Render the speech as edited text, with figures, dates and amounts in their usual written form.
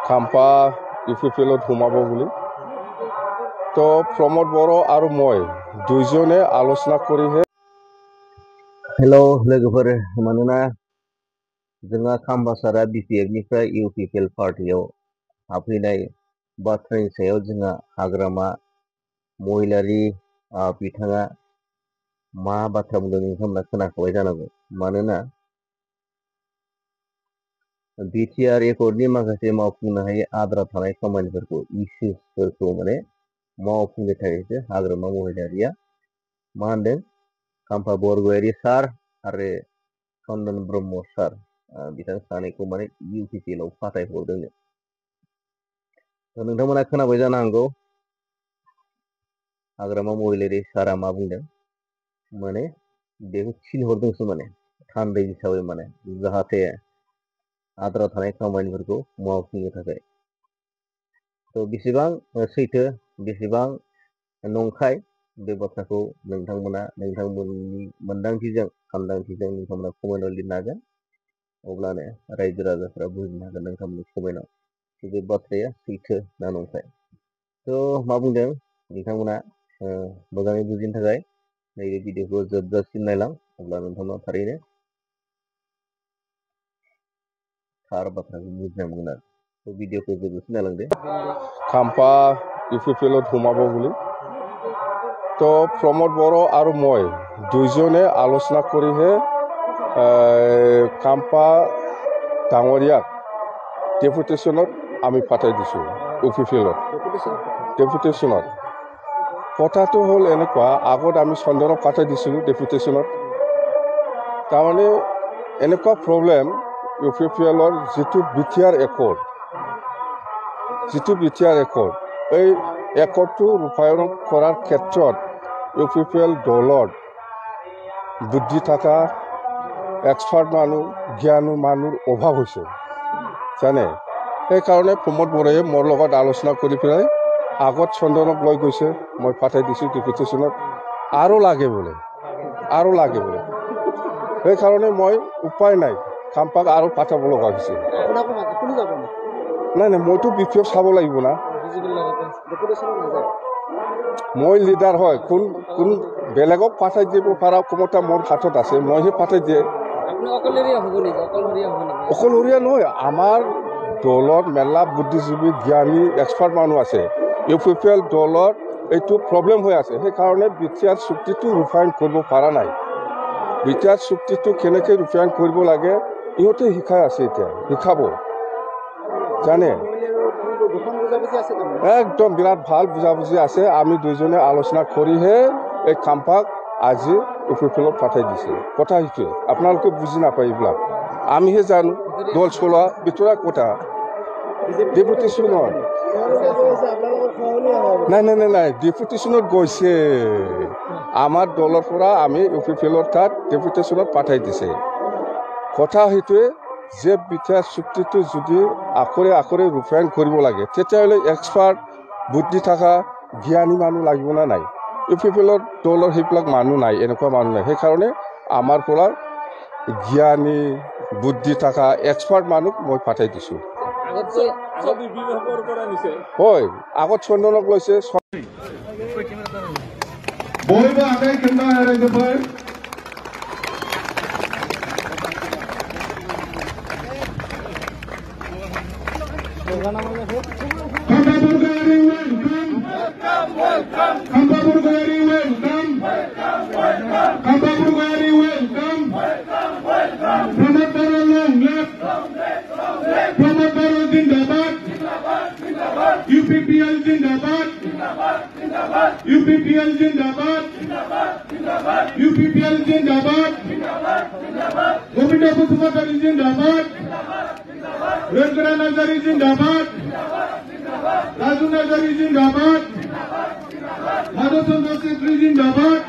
খাম্পা ইউপিপিএলত সোমাব বুলি তো প্ৰমোদ বড়ো আৰু মই দুইজনে আলোচনা কৰিহে हेलो लोगोफोर मानोना जोंहा खाम्बासारा बिपिएफनिफ्राय इउपिपिएल पार्टियाव हाबफैनाय बाथ्रानि सायाव जोंहा हाग्रामा महिलारि बिथाङा मा बाथ्रा बुंदों नोंथांमोना खोनाखाबाय जानांगौ। मानोना बिटिआर एकर्डनि माखासे मावफुंनो हायै आद्रा थानाय खामानिफोरखौ इस्युसफोरखौ मावफुंनो थाखायसो हाग्रामा महिलारिया मा होनदों खाम्फा बरगयारि सार आरो चन्दन ब्रह्म सार बिथां सानैखौ इउपिपिएल आव फाथायहरदोंनो। नोंथांमोना खोनाबाय जानो हागौ हाग्रामा महिलारि सारा मा बुंदों बेखौ थिनहरदोंसो थान्दै हिसाबै जाहाथे आद्रा थानाय खामानिफोरखौ मावफुंनो थाखाय। तो बेसेबां सैथो बेसेबां नंखाय बे बाथ्राखौ नोंथांमोना नोंथांमोननि मोन्दांथिजों सान्दांथिजों नोंथांमोना कमेन्टआव लिरनो हागोन। अब्लानो रायजो राजाफोरा बुजिनो हागोन नोंथांमोननि कमेन्टआव बे बाथ्राया सैथो ना नंखाय। तो मा बुंदों नोंथांमोना मोजाङै बुजिनो थाखाय नैबे भिडिअखौ जोबजासिम नायलां, अब्ला नोंथांमोना थारैनो थार बाथ्राखौ बुजिना मोनगोन आरो। तो भिडिअखौ जोबजासिम नायलांदो। খাম্পা ইউপিপিএলত সোমাব বুলি তো প্ৰমোদ বড়ো আৰু মই দুইজনে আলোচনা কৰিহে খাম্পা ডাঙৰীয়াক ডেপুটেশ্যনত আমি পাঠাই দিছোঁ ইউপিপিএলত ডেপুটেশ্যনত। কথাটো হ'ল এনেকুৱা, আগত আমি চন্দনক পাঠাই দিছিলোঁ ডেপুটেশ্যনত। তাৰমানে এনেকুৱা প্ৰব্লেম ইউপিপিএলৰ যিটো বিটিআৰ একৰ্ড এই একৰ্ডটো ৰূপায়ণ কৰাৰ ক্ষেত্ৰত ইউপিপিএল দলৰ বুদ্ধি থকা এক্সপাৰ্ট মানুহ জ্ঞানী মানুহৰ অভাৱ হৈছে জানে। সেইকাৰণে প্ৰমোদ বড়োৱে মোৰ লগত আলোচনা কৰি পেলাই আগত চন্দনক লৈ গৈছে, মই পাঠাই দিছোঁ ডেপুটেশ্যনত, আৰু লাগে বোলে। সেইকাৰণে মই উপায় নাই খাম্পাক আৰু পাঠাব লগা হৈছে। নাই মইতো বিপিএফ চাব লাগিব না, মই লিডাৰ হয়। কোন বেলেগক পাঠাই দিব পৰা ক্ষমতা মোৰ হাতত আছে, মইহে পাঠাই দিয়ে। অকলশৰীয়া নহয়, আমাৰ দলত মেলা বুদ্ধিজীৱী জ্ঞানী এক্সপাৰ্ট মানুহ আছে। ইউপিপিএল দলত এইটো প্ৰব্লেম হৈ আছে, সেইকাৰণে বিটিআৰ চুক্তিটো ৰূপায়ণ কৰিব পৰা নাই। বিটিআৰ চুক্তিটো কেনেকৈ ৰূপায়ণ কৰিব লাগে ইহঁতে শিকাই আছে, এতিয়া শিকাব জানে। একদম বিৰাট ভাল বুজাবুজি আছে। আমি দুইজনে আলোচনা কৰিহে এই খাম্পাক আজি ইউপিপিএলত পাঠাই দিছে। কথা সেইটোৱে, আপোনালোকে বুজি নাপায় এইবিলাক, আমিহে জানো দল চলোৱা ভিতৰা কথা। ডেপুটেশ্যনত নাই ডেপুটেশ্যনত গৈছে, আমাৰ দলৰ পৰা আমি ইউপিপিএলৰ তাত ডেপুটেশ্যনত পাঠাই দিছে। কথা সেইটোৱে যে বিটিআৰ চুক্তিটো যদি আখৰে আখৰে ৰূপায়ণ কৰিব লাগে তেতিয়াহ'লে এক্সপাৰ্ট বুদ্ধি থকা জ্ঞানী মানুহ লাগিব না নাই। ইউপিপিএলৰ দলৰ সেইবিলাক মানুহ নাই, এনেকুৱা মানুহ নাই। সেইকাৰণে আমাৰ পৰা জ্ঞানী বুদ্ধি থকা এক্সপাৰ্ট মানুহ মই পাঠাই দিছোঁ। হয়, আগত চন্দনক লৈছে। UPPL जिंदाबाद, UPPL जिंदाबाद, UPPL जिंदाबाद, गोविंद बसुमतारी जिंदाबाद, रंजना नजरी जिंदाबाद, राजू नजरी जिंदाबाद, माधव चंद्र सेत्री जिंदाबाद।